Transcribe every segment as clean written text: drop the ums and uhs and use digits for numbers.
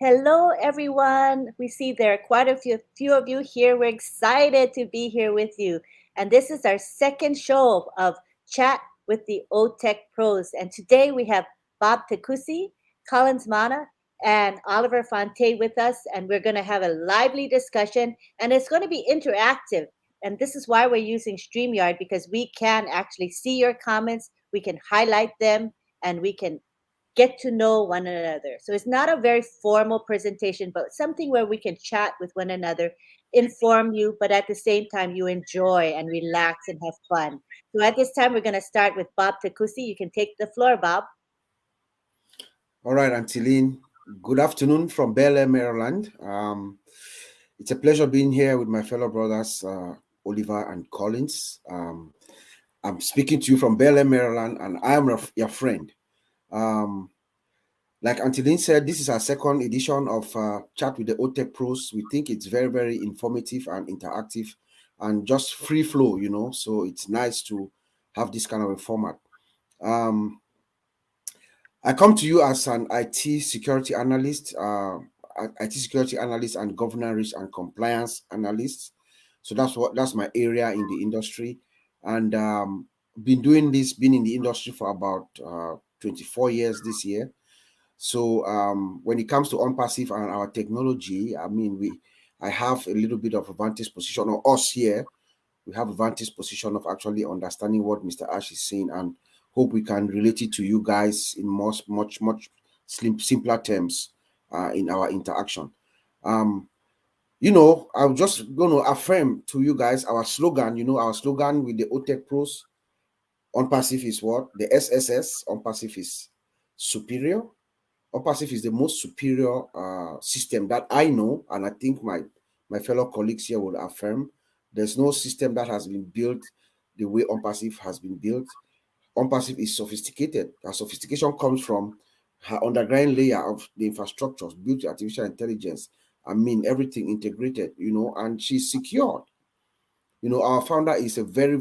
Hello, everyone. We see there are quite a few of you here. We're excited to be here with you. And this is our second show of Chat with the OTech Pros. And today we have Bob Takusi, Collins Mana, and Oliver Fonte with us. And we're going to have a lively discussion. And it's going to be interactive. And this is why we're using StreamYard, because we can actually see your comments, we can highlight them, and we can get to know one another. So it's not a very formal presentation, but something where we can chat with one another, inform you, but at the same time, you enjoy and relax and have fun. So at this time, we're going to start with Bob Takusi. You can take the floor, Bob. All right, Antiline. Good afternoon from Bel Air, Maryland. It's a pleasure being here with my fellow brothers, Oliver and Collins. I'm speaking to you from Bel Air, Maryland, and I am your friend. Like Antiline said, this is our second edition of Chat with the OTech Pros. We think it's very, very informative and interactive and just free flow, so it's nice to have this kind of a format. I come to you as an IT security analyst, and governance risk and compliance analyst. So that's my area in the industry, and been in the industry for about 24 years this year. So when it comes to Onpassive and our technology, I have a little bit of a vantage position, or us here, we have a vantage position of actually understanding what Mr. Ash is saying, and hope we can relate it to you guys in much simpler terms in our interaction. I'm just going to affirm to you guys our slogan. Our slogan with the OTech Pros: Onpassive is what? The SSS. Onpassive is superior. Onpassive is the most superior system that I know, and I think my fellow colleagues here will affirm. There's no system that has been built the way Onpassive has been built. Onpassive is sophisticated. Our sophistication comes from her underlying layer of the infrastructures built with artificial intelligence. Everything integrated, and she's secured. Our founder is very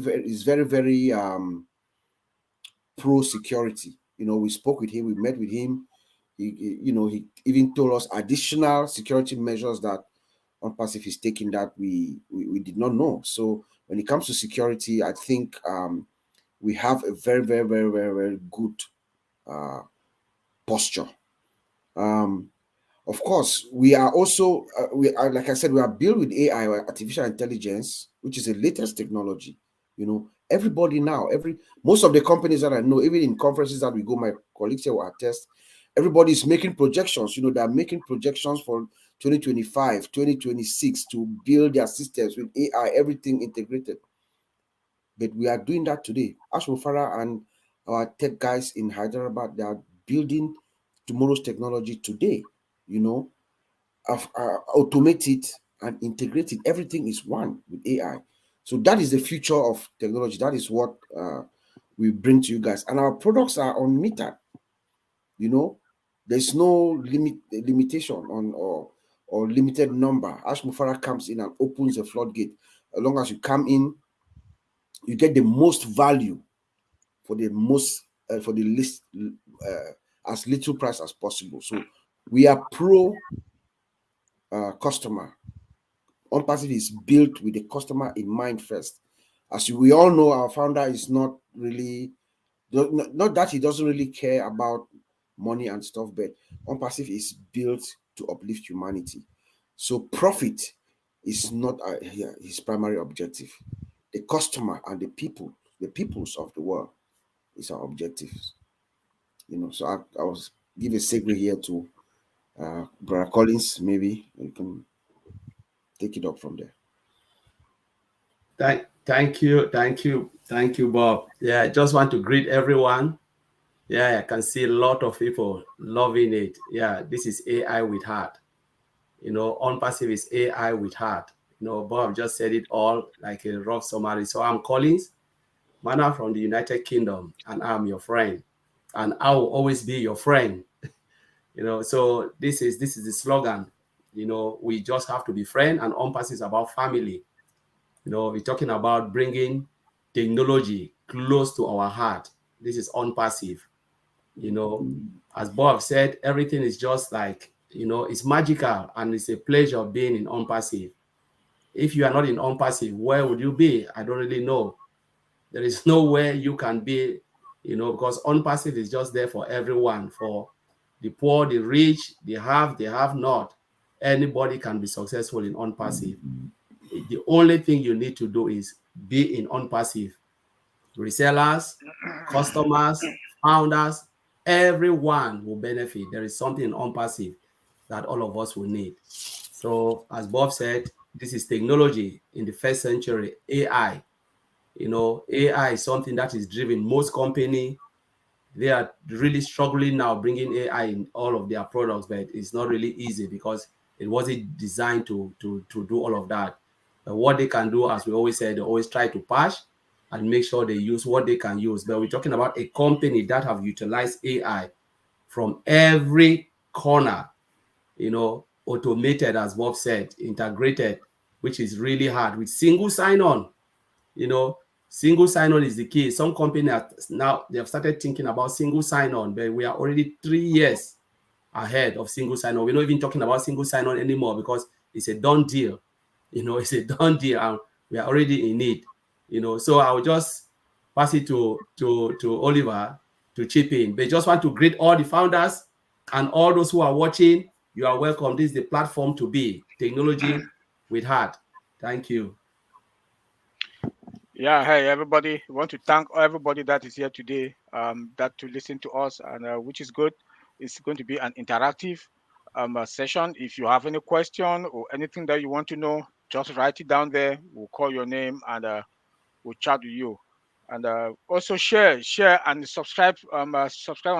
pro security. We spoke with him, we met with him. He even told us additional security measures that Onpassive is taking that we did not know. So when it comes to security, I think we have a very good posture. Of course, we are also like I said, we are built with AI, artificial intelligence, which is the latest technology. Everybody now, most of the companies that I know, even in conferences that we go, my colleagues here will attest, everybody is making projections. They are making projections for 2025, 2026 to build their systems with AI, everything integrated. But we are doing that today. Ash Mufara and our tech guys in Hyderabad, they are building tomorrow's technology today. Automate it and integrate it. Everything is one with AI. So that is the future of technology. That is what we bring to you guys. And our products are unmetered. There's no limitation on or limited number. Ash Mufara comes in and opens the floodgate. As long as you come in, you get the most value for the least as little price as possible. So we are pro customer. Onpassive is built with the customer in mind first. As we all know, our founder is not that he doesn't really care about money and stuff, but Onpassive is built to uplift humanity. So profit is not his primary objective. The customer and the peoples of the world is our objectives. So I was give a segue here to Brother Collins. Maybe you can take it up from there. Thank you, Bob. Yeah, I just want to greet everyone. Yeah, I can see a lot of people loving it. Yeah, this is AI with heart. Onpassive is AI with heart. Bob just said it all like a rough summary. So I'm Collins, Mana from the United Kingdom, and I'm your friend. And I will always be your friend. So this is the slogan. We just have to be friends, and Onpassive is about family. We're talking about bringing technology close to our heart. This is Onpassive. As Bob said, everything is just like it's magical and it's a pleasure being in Onpassive. If you are not in Onpassive, where would you be? I don't really know. There is nowhere you can be, because Onpassive is just there for everyone, for the poor, the rich, they have not. Anybody can be successful in Onpassive. The only thing you need to do is be in Onpassive. Resellers, customers, founders, everyone will benefit. There is something in Onpassive that all of us will need. So, as Bob said, this is technology in the first century, AI. AI is something that is driven. Most company, they are really struggling now bringing AI in all of their products, but it's not really easy because it wasn't designed to do all of that. But what they can do, as we always say, they always try to patch and make sure they use what they can use. But we're talking about a company that have utilized AI from every corner, automated, as Bob said, integrated, which is really hard with single sign-on. you know Single sign-on is the key. Some companies now they have started thinking about single sign-on, but we are already 3 years ahead of single sign-on. We're not even talking about single sign-on anymore because it's a done deal. It's a done deal, and we are already in it. So I will just pass it to Oliver to chip in. But just want to greet all the founders and all those who are watching. You are welcome. This is the platform to be technology with heart. Thank you. Yeah, hey everybody. We want to thank everybody that is here today, that to listen to us, and which is good. It's going to be an interactive session. If you have any question or anything that you want to know, just write it down there. We'll call your name and we'll chat with you. And also share and subscribe on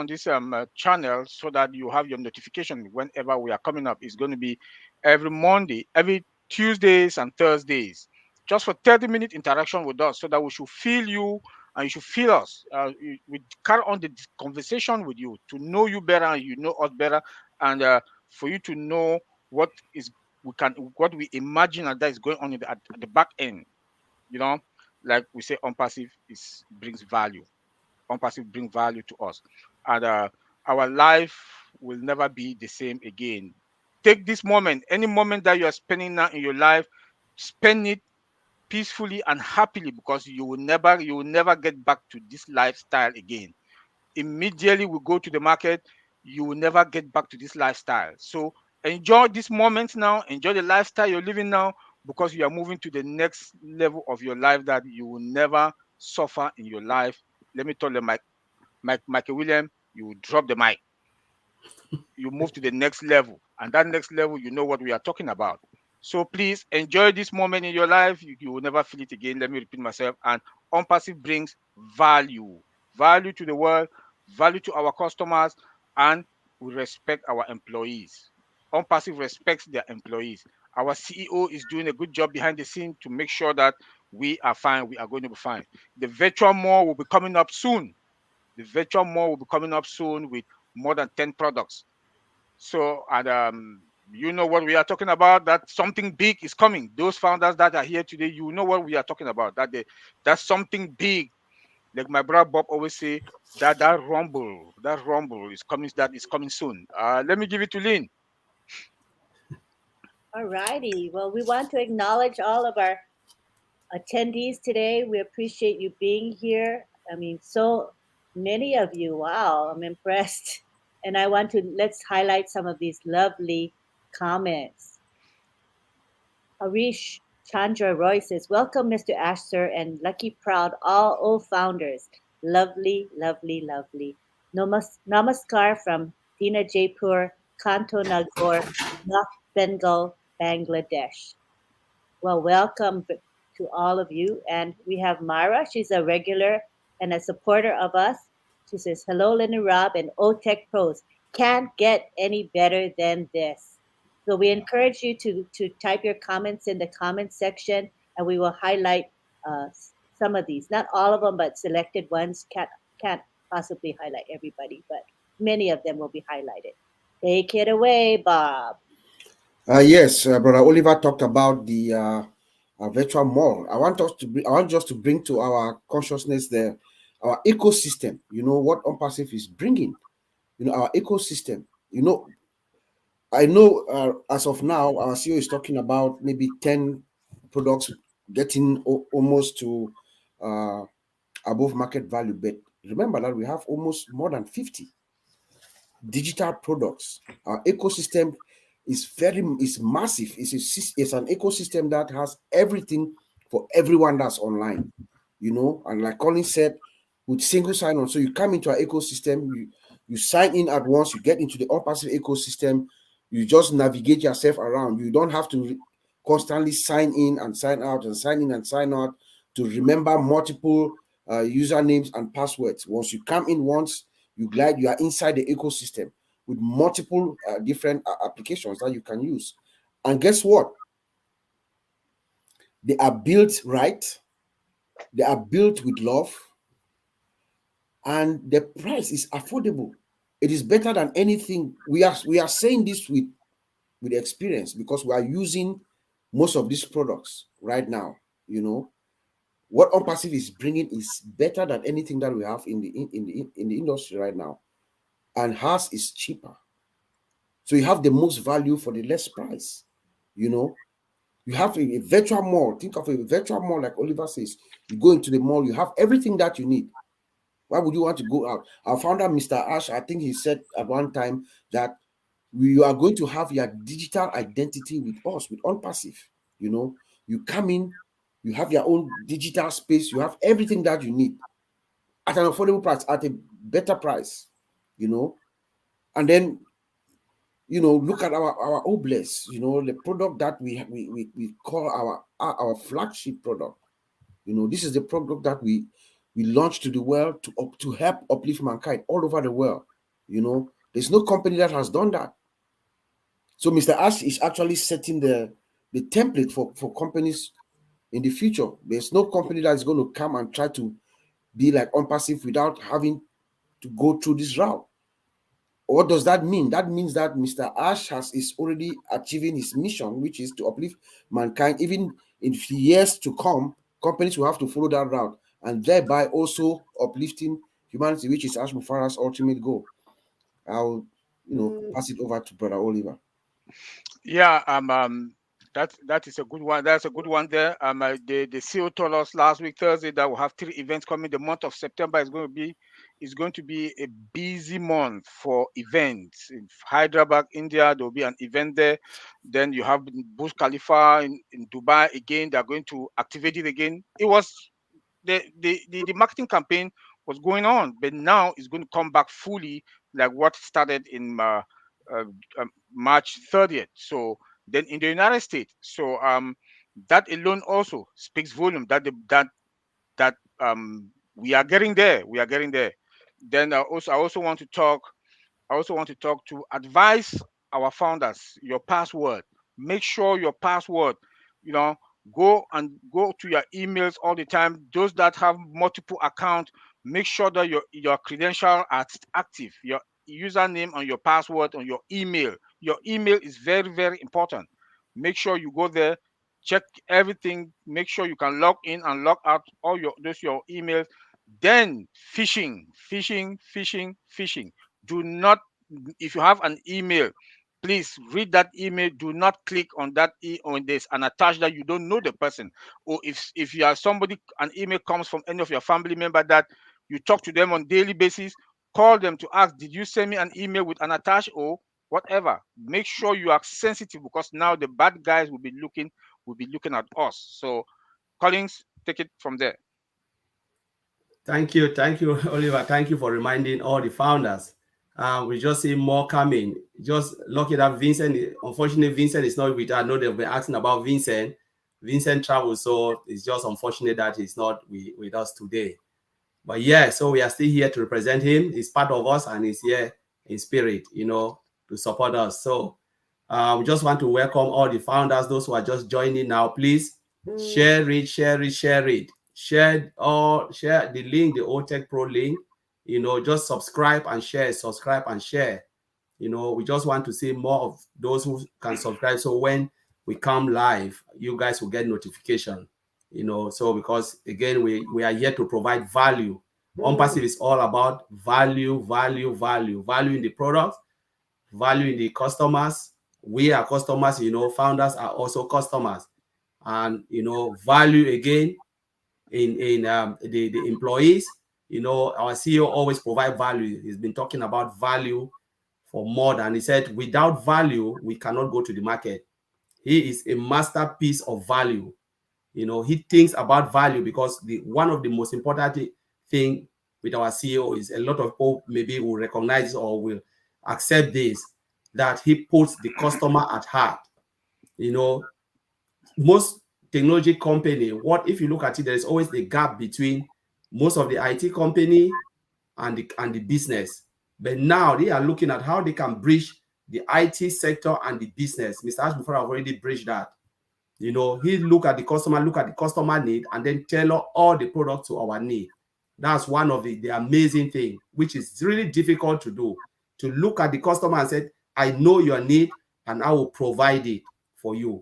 this channel so that you have your notification whenever we are coming up. It's going to be every Monday, every Tuesdays and Thursdays, just for 30-minute interaction with us, so that we should feel you and you should feel us. We carry on the conversation with you to know you better and you know us better, and for you to know what is what we imagine that is going on at the back end. You know, like we say, Onpassive is brings value. Onpassive bring value to us, and our life will never be the same again. Take this moment, any moment that you are spending now in your life, spend it peacefully and happily, because you will never get back to this lifestyle again. Immediately we go to the market, you will never get back to this lifestyle. So enjoy this moment now, enjoy the lifestyle you're living now, because you are moving to the next level of your life that you will never suffer in your life. Let me tell you, Michael William, you will drop the mic, you move to the next level, and that next level, you know what we are talking about. So please enjoy this moment in your life. You will never feel it again. Let me repeat myself. And Onpassive brings value to the world, value to our customers, and we respect our employees. Onpassive respects their employees. Our CEO is doing a good job behind the scene to make sure that we are fine. We are going to be fine. The virtual mall will be coming up soon. The virtual mall will be coming up soon with more than 10 products. So, and you know what we are talking about. That something big is coming. Those founders that are here today, you know what we are talking about. That's something big. Like my brother Bob always say, that rumble is coming. That is coming soon. Let me give it to Lynn. All righty. Well, we want to acknowledge all of our attendees today. We appreciate you being here. I mean, so many of you. Wow, I'm impressed. And I want to let's highlight some of these lovely comments. Harish Chandra Roy says, "Welcome, Mr. Asher and Lucky Proud, all founders. Lovely, lovely, lovely. Namaskar from Dina Jaipur, Kanto Nagore, North Bengal, Bangladesh." Well, welcome to all of you. And we have Myra. She's a regular and a supporter of us. She says, "Hello, Lenny Rob and OTech Pros. Can't get any better than this." So we encourage you to type your comments in the comment section, and we will highlight uh, some of these. Not all of them, but selected ones. Can't possibly highlight everybody, but many of them will be highlighted. Take it away, Bob. Yes, Brother Oliver talked about the virtual mall. I want us to bring to our consciousness our ecosystem. You know what Onpassive is bringing. Our ecosystem. I know as of now, our CEO is talking about maybe 10 products getting almost to uh, above market value. But remember that we have almost more than 50 digital products. Our ecosystem is massive. It's an ecosystem that has everything for everyone that's online. And like Colin said, with single sign-on, so you come into our ecosystem, you sign in at once, you get into the Onpassive ecosystem, you just navigate yourself around. You don't have to constantly sign in and sign out and sign in and sign out to remember multiple usernames and passwords. Once you come in once, you are inside the ecosystem with multiple different applications that you can use. And guess what? They are built right, they are built with love, and the price is affordable. It is better than anything. We are saying this with experience because we are using most of these products right now. What Onpassive is bringing is better than anything that we have in the industry right now, and hers is cheaper. So you have the most value for the less price. You know, you have a virtual mall. Think of a virtual mall, like Oliver says. You go into the mall, you have everything that you need. Why would you want to go out? Our founder, Mr. Ash, I think he said at one time that we are going to have your digital identity with us, with Onpassive. You come in, you have your own digital space, you have everything that you need at an affordable price, at a better price, and then look at our Obless, the product that we call our flagship product. This is the product that we launched to the world to help uplift mankind all over the world. There's no company that has done that. So Mr. Ash is actually setting the template for companies in the future. There's no company that is going to come and try to be like Onpassive without having to go through this route. What does that mean? That means that Mr. Ash is already achieving his mission, which is to uplift mankind. Even in years to come, companies will have to follow that route, and thereby also uplifting humanity, which is Ash Mufara's ultimate goal. I'll, pass it over to Brother Oliver. Yeah, that is a good one. That's a good one there. The CEO told us last week Thursday that we'll have 3 events coming. The month of September is going to be a busy month for events in Hyderabad, India. There will be an event there. Then you have Burj Khalifa in Dubai again. They're going to activate it again. It was the marketing campaign was going on, but now it's going to come back fully, like what started in uh, March 30th. So then in the United States, so that alone also speaks volume that we are getting there. We are getting there. Then I also want to talk. I also want to talk to advise our founders your password. Make sure your password, you know, go to your emails all the time. Those that have multiple accounts, make sure that your credentials are active. Your username and your password on your email. Your email is very, very important. Make sure you go there, check everything, make sure you can log in and log out all your emails. Then phishing. Do not, if you have an email, please read that email. Do not click on that on this and attach that you don't know the person. Or if you are somebody, an email comes from any of your family member that you talk to them on daily basis, call them to ask, did you send me an email with an attach or whatever. Make sure you are sensitive, because now the bad guys will be looking at us. So Collins, take it from there. Thank you, Oliver. Thank you for reminding all the founders. We just see more coming. Just lucky that Vincent, unfortunately, Vincent is not with us. I know they've been asking about Vincent. Vincent travels, so it's just unfortunate that he's not with us today. But yeah, so we are still here to represent him. He's part of us and he's here in spirit, to support us. So we just want to welcome all the founders, those who are just joining now. Please share it. Share the link, the OTech Pro link. Just subscribe and share. We just want to see more of those who can subscribe. So when we come live, you guys will get notification. So because again, we are here to provide value. Onpassive is all about value in the product, value in the customers, We are customers, founders are also customers. And, value again in the employees, our CEO always provide value. He's been talking about value for more than, he said, without value, we cannot go to the market. He is a masterpiece of value. He thinks about value because one of the most important thing with our CEO is a lot of people maybe will recognize or will accept this, that he puts the customer at heart. Most technology company, what if you look at it, there's always the gap between most of the IT company and the business. But now they are looking at how they can bridge the IT sector and the business. Mr. Ashbuffer have already bridged that. He look at the customer need, and then tailor all the products to our need. That's one of the amazing thing, which is really difficult to do. To look at the customer and say, I know your need and I will provide it for you.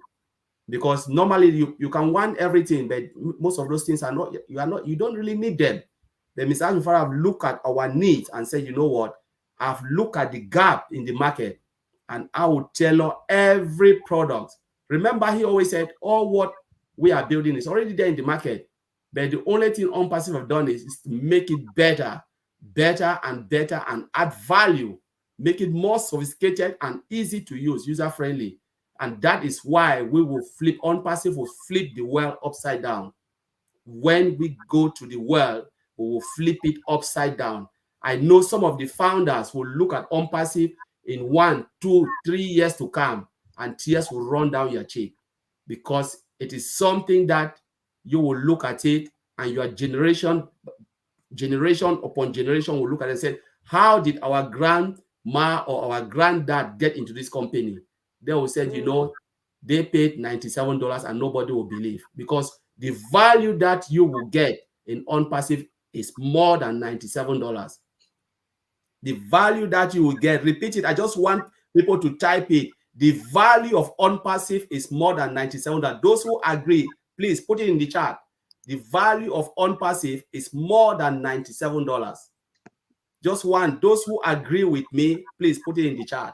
Because normally you can want everything, but most of those things you don't really need them. But Mr. Ashbuffer have looked at our needs and said, you know what? I've looked at the gap in the market and I will tailor every product. Remember, he always said, all what we are building is already there in the market. But the only thing Onpassive have done is to make it better and add value, make it more sophisticated and easy to use, user-friendly. And that is why Onpassive will flip the world upside down. When we go to the world, we will flip it upside down. I know some of the founders will look at Onpassive in 1, 2, 3 years to come, and tears will run down your cheek, because it is something that you will look at it and your generation upon generation will look at it and say, how did our grandma or our granddad get into this company? They will say, they paid $97 and nobody will believe, because the value that you will get in Onpassive is more than $97. The value that you will get, repeat it, I just want people to type it. The value of Onpassive is more than $97. Those who agree, please put it in the chat. The value of Onpassive is more than $97. Just one. Those who agree with me, please put it in the chat.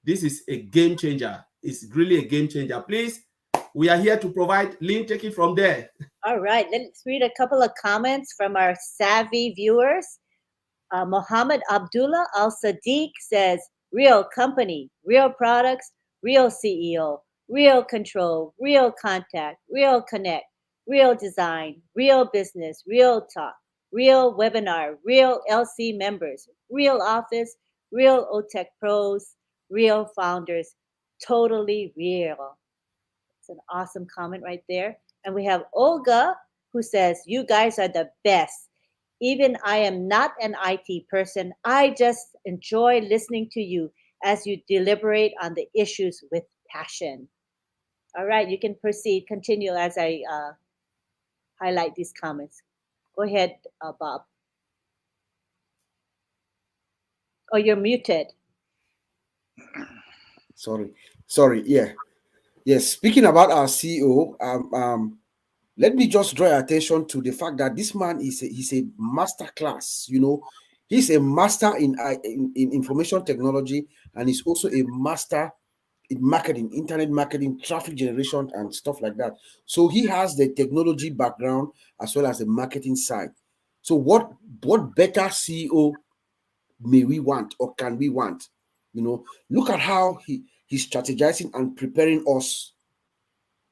This is a game changer. It's really a game changer. Please, we are here to provide. Lynn, take it from there. All right, let's read a couple of comments from our savvy viewers. Mohammed Abdullah Al Sadiq says, real company, real products, real CEO, real control, real contact, real connect, real design, real business, real talk, real webinar, real LC members, real office, real OTech pros, real founders, totally real. It's an awesome comment right there. And we have Olga, who says, you guys are the best. Even I am not an IT person. I just enjoy listening to you as you deliberate on the issues with passion. All right, you can proceed, continue as I highlight these comments. Go ahead, Bob. Oh, you're muted. Sorry. Yeah. Yes. Speaking about our CEO, let me just draw your attention to the fact that this man he's a master class. He's a master in information technology, and he's also a master in marketing, internet marketing, traffic generation, and stuff like that. So he has the technology background as well as the marketing side. So what better CEO may we want, or can we want? Look at how he's strategizing and preparing us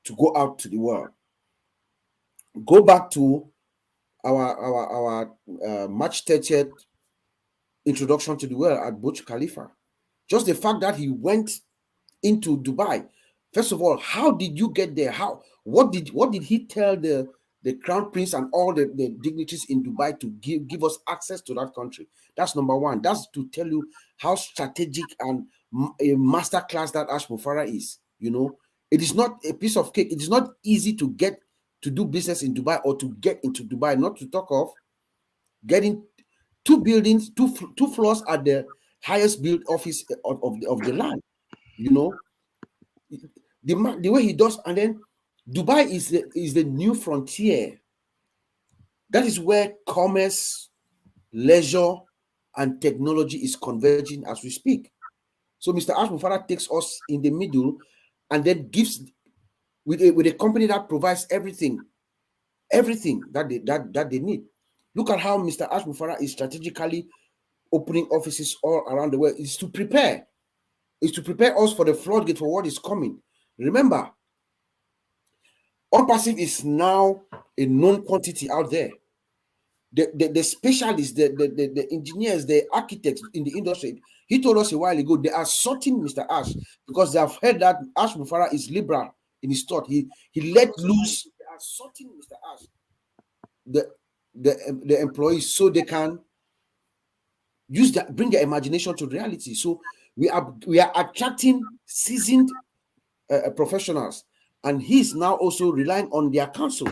to go out to the world. Go back to our March 30th introduction to the world at Burj Khalifa. Just the fact that he went into Dubai. First of all, how did you get there? What did he tell the crown prince and all the dignitaries in Dubai to give us access to that country? That's number one. That's to tell you how strategic and a master class that Ashbuffer is. It is not a piece of cake. It is not easy to get to do business in Dubai or to get into Dubai, not to talk of getting two buildings, two floors at the highest built office of the land. The way he does, and then Dubai is the new frontier. That is where commerce, leisure, and technology is converging as we speak. So Mr. Ash Mufara takes us in the middle and then gives with a company that provides everything that they need. Look at how Mr. Ash Mufara is strategically opening offices all around the world. Is to prepare us for the floodgate for what is coming. Remember, Onpassive is now a known quantity out there. The specialists, the engineers, the architects in the industry, he told us a while ago, they are sorting Mr. Ash because they have heard that Ash Mufara is liberal in his thought. He let loose. They are sorting Mr. Ash, the employees, so they can use that, bring their imagination to reality. So we are attracting seasoned professionals, and he's now also relying on their counsel.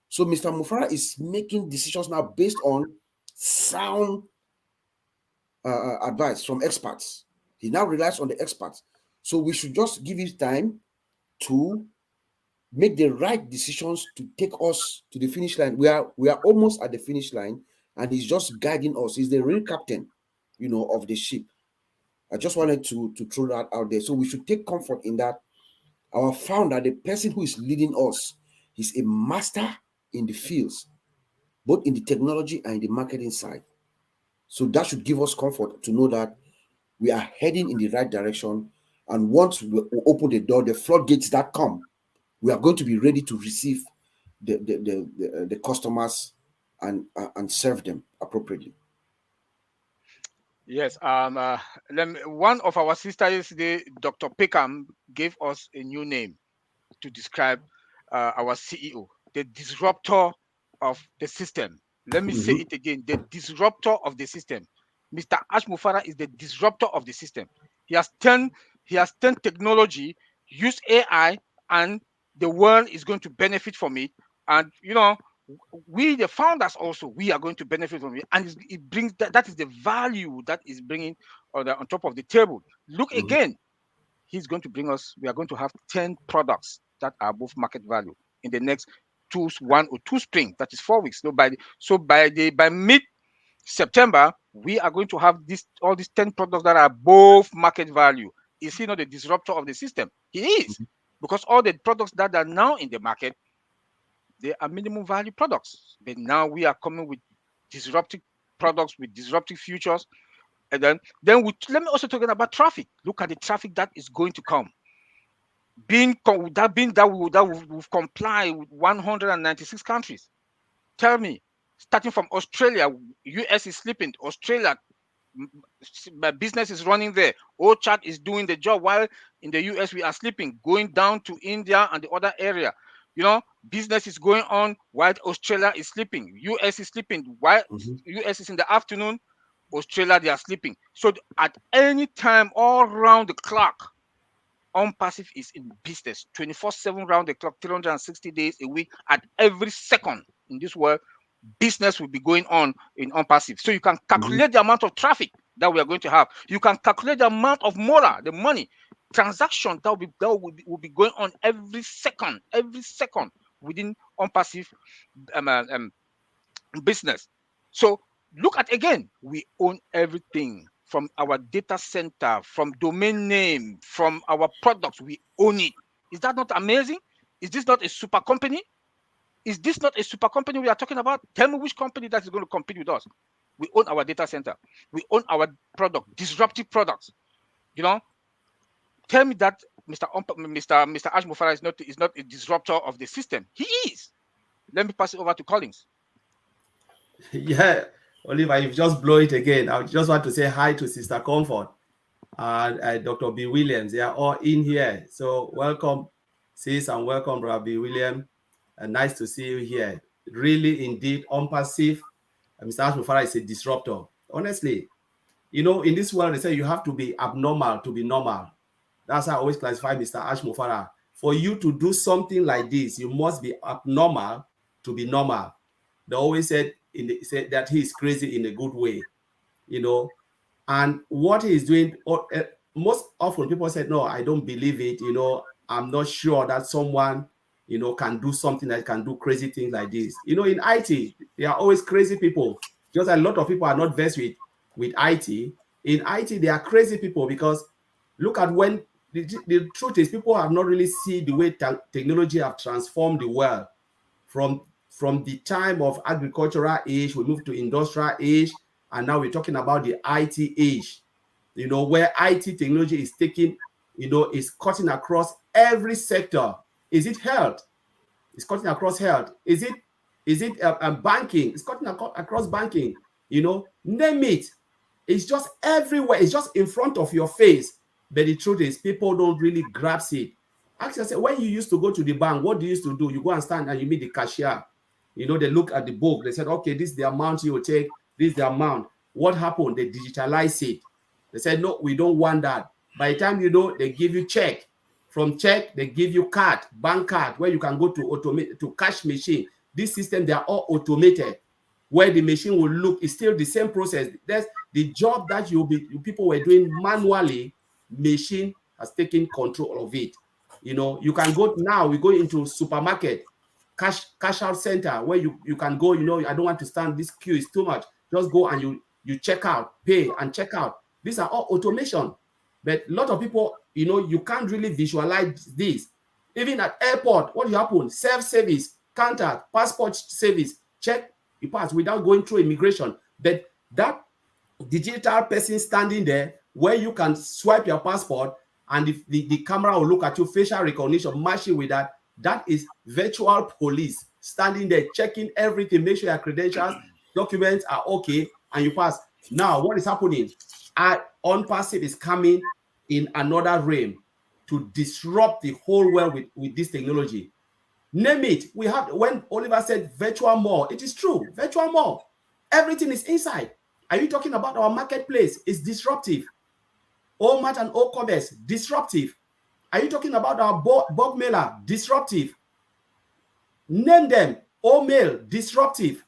So Mr. Mufara is making decisions now based on sound advice from experts. He now relies on the experts. So we should just give him time to make the right decisions to take us to the finish line. We are almost at the finish line, and he's just guiding us. He's the real captain, of the ship. I just wanted to throw that out there. So we should take comfort in that. Our founder, the person who is leading us, he's a master in the fields, both in the technology and in the marketing side. So that should give us comfort to know that we are heading in the right direction. And once we open the door, the floodgates that come, we are going to be ready to receive the customers and serve them appropriately. Yes. One of our sisters yesterday, Dr. Peckham, gave us a new name to describe our CEO, the disruptor of the system. Let me say it again: the disruptor of the system. Mr. Ash Mufara is the disruptor of the system. He has turned technology, used AI, and the world is going to benefit from it. And we, the founders, also we are going to benefit from it. And it brings that is the value that is bringing on top of the table. Look again, he's going to bring us. We are going to have 10 products that are above market value in the next 1 or 2 spring. That is 4 weeks. By mid September, we are going to have all these 10 products that are above market value. Is he not the disruptor of the system? He is, because all the products that are now in the market, they are minimum value products. But now we are coming with disruptive products with disruptive futures. And then let me also talk about traffic. Look at the traffic that is going to come. That we've complied with 196 countries. Tell me, starting from Australia, US is sleeping. Australia, my business is running there. OChat is doing the job, while in the US we are sleeping. Going down to India and the other area, business is going on while Australia is sleeping. US is sleeping while US is in the afternoon. Australia, they are sleeping. So at any time, all round the clock, Onpassive is in business 24/7 round the clock, 360 days a week. At every second in this world, business will be going on in Onpassive. So you can calculate the amount of traffic that we are going to have. You can calculate the amount of the money transaction that will be going on every second within Onpassive business. So look at again, we own everything from our data center, from domain name, from our products. We own it. Is that not amazing? Is this not a super company? Is this not a super company we are talking about? Tell me which company that is going to compete with us. We own our data center. We own our product, disruptive products. Tell me that Mr. Ash Mufara is not a disruptor of the system. He is. Let me pass it over to Collins. Yeah, Oliver, you've just blow it again. I just want to say hi to Sister Comfort and Dr. B. Williams. They are all in here. So welcome, sis, and welcome, Brother B. Williams. And nice to see you here. Really, indeed, Onpassive. Mr. Ash Mufara is a disruptor. Honestly, in this world, they say you have to be abnormal to be normal. That's how I always classify Mr. Ash Mufara. For you to do something like this, you must be abnormal to be normal. They always said that he is crazy in a good way, and what he is doing. Most often people said, no, I don't believe it. I'm not sure that someone, can do something that can do crazy things like this. In IT, there are always crazy people. Just a lot of people are not versed with IT. In IT, there are crazy people because Look at when the truth is people have not really seen the way technology have transformed the world from the time of agricultural age, we moved to industrial age, and now we're talking about the IT age, where IT technology is taking, is cutting across every sector. Is it health? It's cutting across health. Is it banking? It's cutting across banking. Name it. It's just everywhere. It's just in front of your face. But the truth is, people don't really grasp it. Ask yourself, when you used to go to the bank, what do you used to do? You go and stand and you meet the cashier. They look at the book. They said, okay, this is the amount you will take. This is the amount. What happened? They digitalize it. They said, no, we don't want that. By the time they give you check. From check, they give you card, bank card, where you can go to cash machine. This system, they are all automated, where the machine will look, it's still the same process. That's the job that people were doing manually, machine has taken control of it. You can go now, we go into supermarket, cash out center, where you can go, I don't want to stand, this queue is too much. Just go and you check out, pay and check out. These are all automation. But a lot of people, you can't really visualize this. Even at airport, what happen? Self-service, counter, passport service, check, you pass without going through immigration. But that digital person standing there, where you can swipe your passport and the camera will look at you, facial recognition, matching with that is virtual police standing there checking everything, make sure your credentials, documents are okay, and you pass. Now, what is happening? Onpassive is coming in another realm to disrupt the whole world with this technology. Name it. We have, when Oliver said virtual mall, it is true. Virtual mall, everything is inside. Are you talking about our marketplace? It's disruptive. Walmart and O-commerce, disruptive. Are you talking about our bulk mailer? Disruptive. Name them. O-mail, disruptive.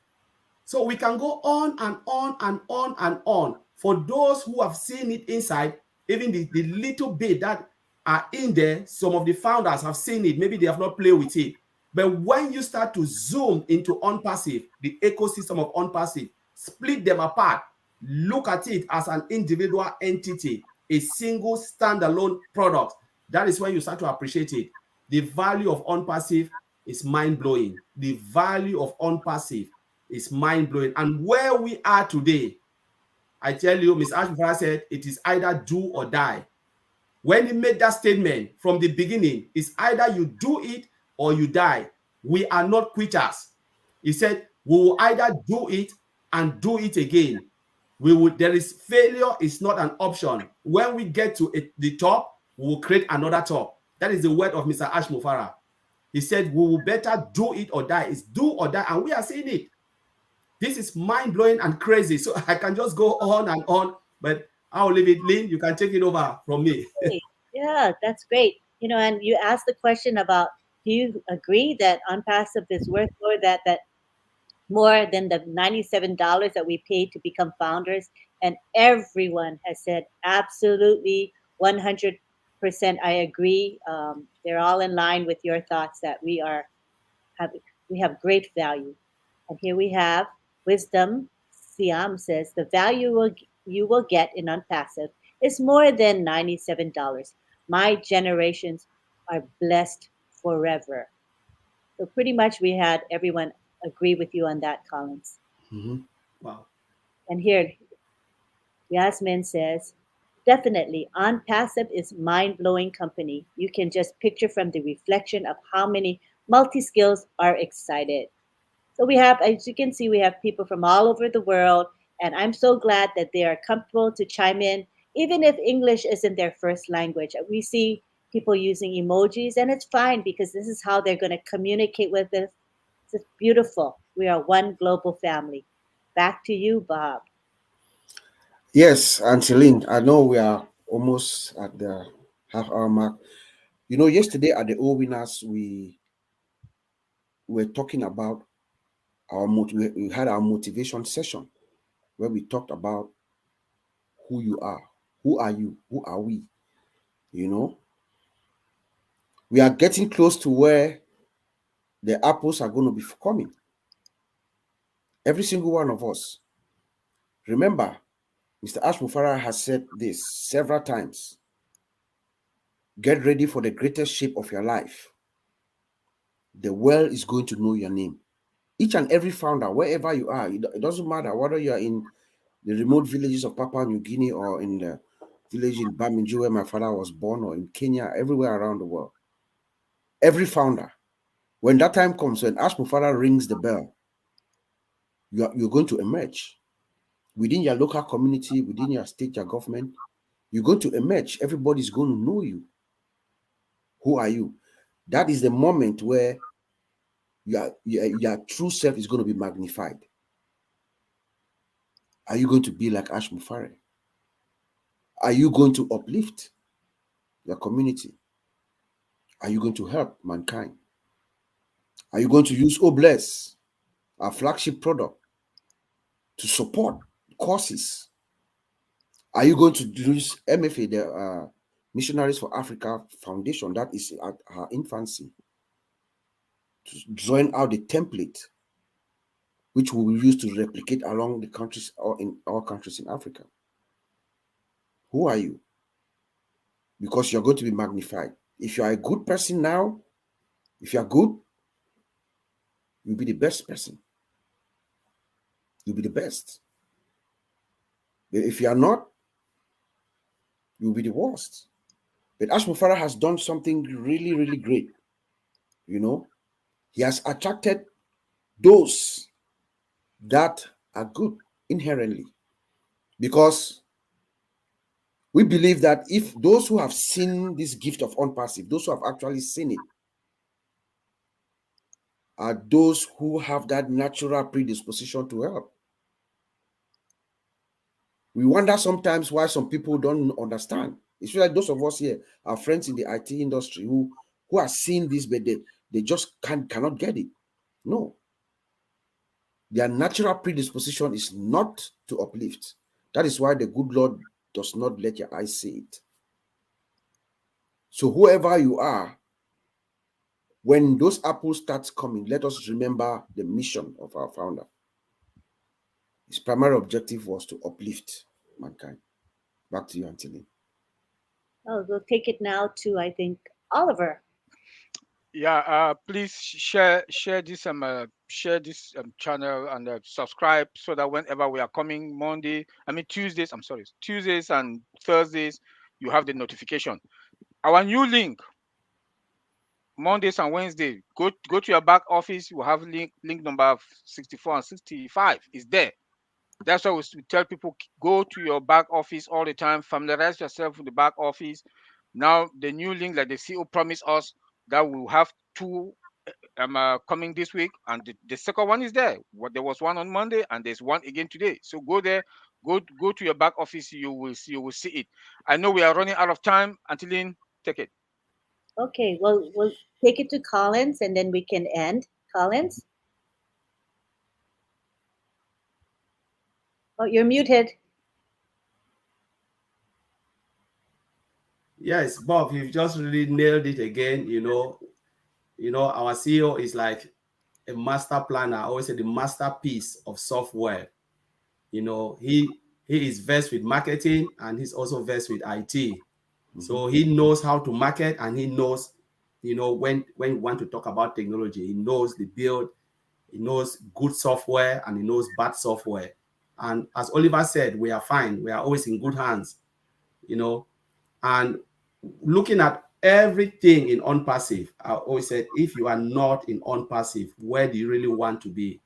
So we can go on and on and on and on. For those who have seen it inside, even the little bit that are in there, some of the founders have seen it. Maybe they have not played with it. But when you start to zoom into Onpassive, the ecosystem of Onpassive, split them apart, look at it as an individual entity, a single standalone product, that is when you start to appreciate it. The value of Onpassive is mind-blowing. The value of Onpassive is mind-blowing. And where we are today, I tell you, Ms. Ashbara said, it is either do or die. When he made that statement from the beginning, it's either you do it or you die. We are not quitters. He said, we will either do it and do it again. There is failure is not an option. When we get to the top, we will create another top. That is the word of Mr. Ash Mufara. He said, we will better do it or die. It's do or die, and we are seeing it. This is mind-blowing and crazy. So I can just go on and on, but I'll leave it. Lynn, you can take it over from me. Yeah, that's great. And you asked the question about, do you agree that Unpassive is worth more than the $97 that we paid to become founders? And everyone has said absolutely 100%. I agree. They're all in line with your thoughts that we have great value. And here we have Wisdom Siam says the value you will get in Unpassive is more than $97. My generations are blessed forever. So pretty much we had everyone agree with you on that, Collins. Mm-hmm. Wow. And here Yasmin says, definitely, Onpassive is mind-blowing company. You can just picture from the reflection of how many multi-skills are excited. So we have, as you can see, we have people from all over the world, and I'm so glad that they are comfortable to chime in, even if English isn't their first language. We see people using emojis, and it's fine because this is how they're going to communicate with us. It's beautiful. We are one global family. Back to you, Bob. Yes, and Celine, I know we are almost at the half-hour mark. Yesterday at the O Winners, we were talking about we had our motivation session where we talked about who you are, who are you, who are we. You know, we are getting close to where the apples are going to be coming. Every single one of us. Remember, Mr. Ash Mufara has said this several times. Get ready for the greatest shape of your life. The world is going to know your name. Each and every founder, wherever you are, it doesn't matter whether you are in the remote villages of Papua New Guinea or in the village in Bamiju where my father was born, or in Kenya, everywhere around the world. Every founder, when that time comes, when Ash Mufara rings the bell, you're going to emerge within your local community, within your state, your government. You're going to emerge. Everybody's going to know you. Who are you? That is the moment where your true self is going to be magnified. Are you going to be like Ash Mufare? Are you going to uplift your community? Are you going to help mankind? Are you going to use Obless, our flagship product, to support causes? Are you going to use MFA, the Missionaries for Africa Foundation, that is at her infancy, to join out the template which we will use to replicate along the countries or in all countries in Africa? Who are you? Because you're going to be magnified. If you are a good person now, if you are good, you'll be the best person. You'll be the best. But if you are not, you'll be the worst. But Ash Mufara has done something really, really great. You know, he has attracted those that are good inherently. Because we believe that if those who have seen this gift of Onpassive, those who have actually seen it, are those who have that natural predisposition to help. We wonder sometimes why some people don't understand. It's like those of us here, our friends in the IT industry who are seeing this, but they just cannot get it. No. Their natural predisposition is not to uplift. That is why the good Lord does not let your eyes see it. So whoever you are, when those apples start coming, let us remember the mission of our founder. His primary objective was to uplift mankind. Back to you, Antony. Oh, we'll take it now to, I think, Oliver. Yeah, please share this channel and subscribe so that whenever we are coming Tuesdays, I'm sorry, Tuesdays and Thursdays, you have the notification. Our new link, Mondays and Wednesdays, go to your back office. You will have link number 64 and 65 is there. That's why we tell people, go to your back office all the time, familiarize yourself with the back office. Now the new link, like the CEO promised us, that we'll have two coming this week, and the second one is there. There was one on Monday and there's one again today. So go there, go to your back office. You will see it. I know we are running out of time. Antilin, take it. Okay, well, we'll take it to Collins and then we can end. Collins? Oh, you're muted. Yes, Bob, you've just really nailed it again. Our CEO is like a master planner. I always say the masterpiece of software. He is versed with marketing and he's also versed with IT. So he knows how to market, and he knows, when you want to talk about technology, he knows the build, he knows good software, and he knows bad software. And as Oliver said, we are fine. We are always in good hands, and looking at everything in Onpassive, I always said, if you are not in Onpassive, where do you really want to be?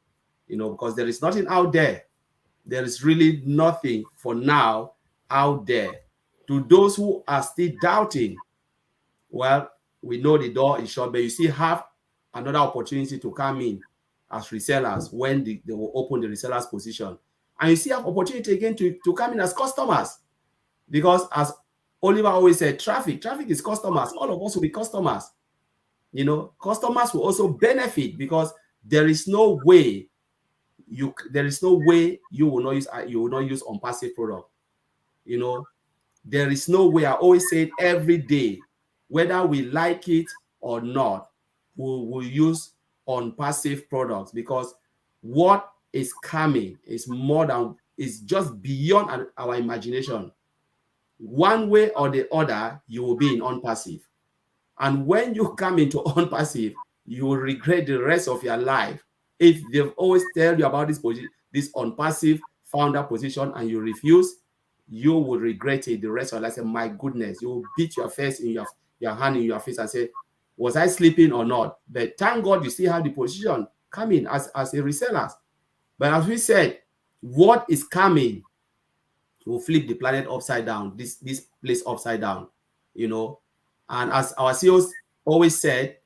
Because there is nothing out there. There is really nothing for now out there. To those who are still doubting, well, we know the door is shut, but you still have another opportunity to come in as resellers when they will open the resellers position. And you still have opportunity again to come in as customers. Because as Oliver always said, traffic is customers. All of us will be customers. Customers will also benefit, because there is no way you will not use Onpassive product. There is no way. I always say it every day, whether we like it or not, we will use Onpassive products, because what is coming is just beyond our imagination. one way or the other, you will be in Onpassive. And when you come into Onpassive, you will regret the rest of your life. If they've always tell you about this position, this Onpassive founder position, and you refuse, you will regret it the rest of your life. Say, my goodness, you will beat your face in your hand in your face and say, was I sleeping or not? But thank God you still have the position coming as a reseller. But as we said, what is coming will flip the planet upside down, this place upside down, you know. And as our CEOs always said,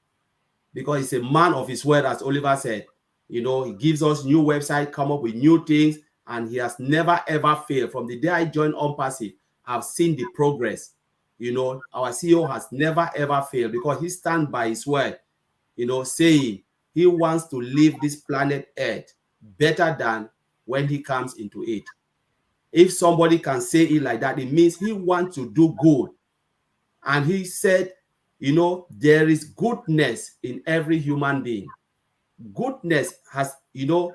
because he's a man of his word, as Oliver said, you know, he gives us new website, come up with new things, and he has never ever failed. From the day I joined Onpassive, I've seen the progress. You know, our CEO has never ever failed because he stands by his word, you know, saying he wants to leave this planet Earth better than when he comes into it. If somebody can say it like that, it means he wants to do good. And he said, you know, there is goodness in every human being. Goodness has, you know,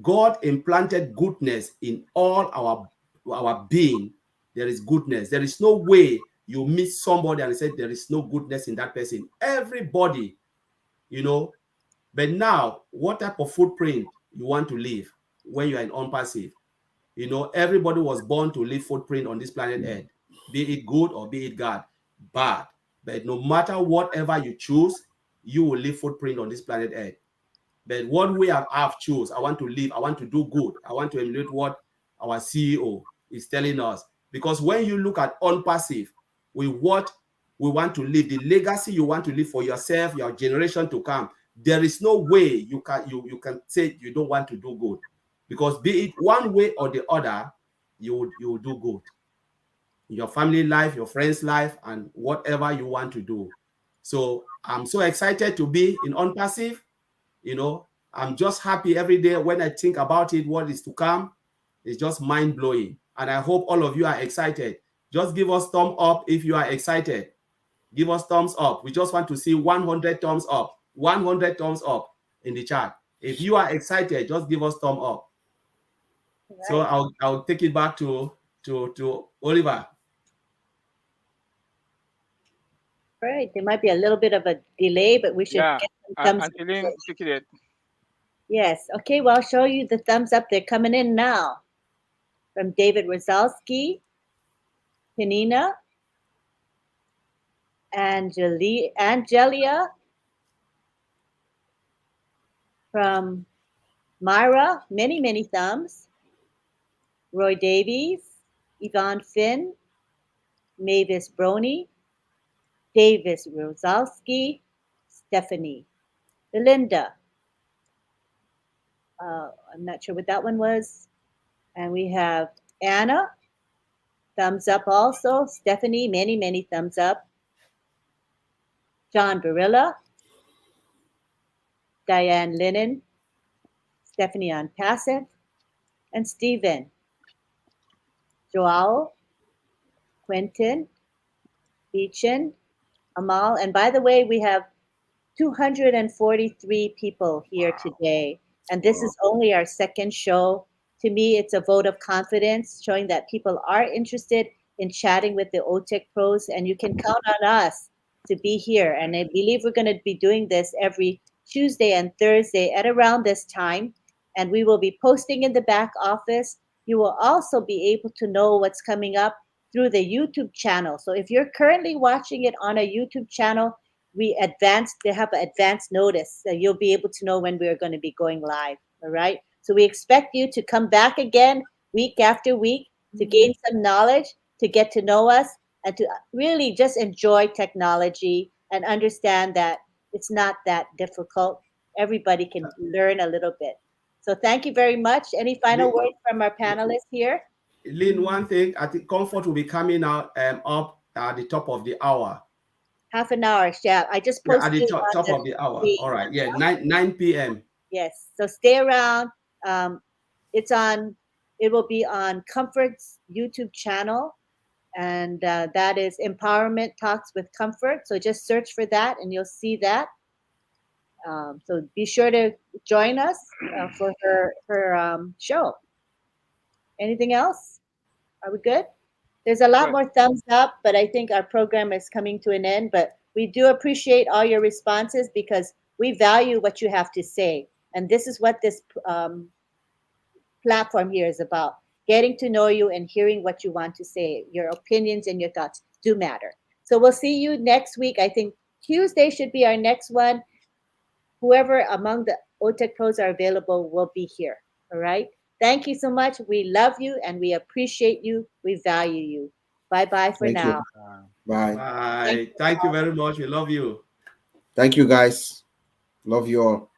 God implanted goodness in all our being. There is goodness. There is no way you meet somebody and say there is no goodness in that person. Everybody, you know. But now, what type of footprint you want to leave when you are in Onpassive? You know, everybody was born to leave footprint on this planet Earth, be it good or be it bad. But no matter whatever you choose, you will leave footprint on this planet Earth. But what we have choose, I want to live, I want to do good, I want to emulate what our CEO is telling us. Because when you look at Onpassive, with what we want to leave, the legacy you want to leave for yourself, your generation to come, there is no way you can say you don't want to do good. Because be it one way or the other, you will do good. Your family life, your friends' life, and whatever you want to do. So I'm so excited to be in Onpassive. You know, I'm just happy every day when I think about it, what is to come. It's just mind-blowing. And I hope all of you are excited. Just give us thumbs up if you are excited. Give us thumbs up. We just want to see 100 thumbs up. 100 thumbs up in the chat. If you are excited, just give us thumb up. Right. So I'll take it back to Oliver. Right. There might be a little bit of a delay, but we should Yeah, get some thumbs up. Antolin, take it. Yes. Okay. Well, I'll show you the thumbs up. They're coming in now. From David Rozalski, Penina, Angelia, from Myra, many thumbs. Roy Davies, Yvonne Finn, Mavis Brony, Davis Rozalski, Stephanie, Belinda. I'm not sure what that one was. And we have Anna, thumbs up also. Stephanie, many thumbs up. John Barilla, Diane Lennon, Stephanie Onpassive, and Stephen. Joao, Quentin, Beechin, Amal. And by the way, we have 243 people here today. And this is only our second show. To me, it's a vote of confidence, showing that people are interested in chatting with the OTech pros, and you can count on us to be here. And I believe we're going to be doing this every Tuesday and Thursday at around this time. And we will be posting in the back office. You will also be able to know what's coming up through the YouTube channel. So if you're currently watching it on a YouTube channel, they have an advanced notice, so you'll be able to know when we are going to be going live. All right, so we expect you to come back again week after week to gain some knowledge, to get to know us, and to really just enjoy technology and understand that it's not that difficult. Everybody can learn a little bit. So thank you very much. Any final words from our panelists here? Lynn, one thing, I think Comfort will be coming out up at the top of the hour. Half an hour, yeah. I just Yeah, at posted the it on top the of the hour. screen. All right. Yeah, 9 p.m. Yes. So stay around. Um, it's on. It will be on Comfort's YouTube channel, and that is Empowerment Talks with Comfort. So just search for that, and you'll see that. So be sure to join us for her show. Anything else? Are we good? There's a lot Well, more thumbs up, but I think our program is coming to an end. But we do appreciate all your responses because we value what you have to say. And this is what this platform here is about, getting to know you and hearing what you want to say. Your opinions and your thoughts do matter. So we'll see you next week. I think Tuesday should be our next one. Whoever among the OTech pros are available will be here. All right. Thank you so much. We love you and we appreciate you. We value you. Bye bye for Thank you. now. Bye. Thank Bye. you. Thank you very much. We love you. Thank you, guys. Love you all.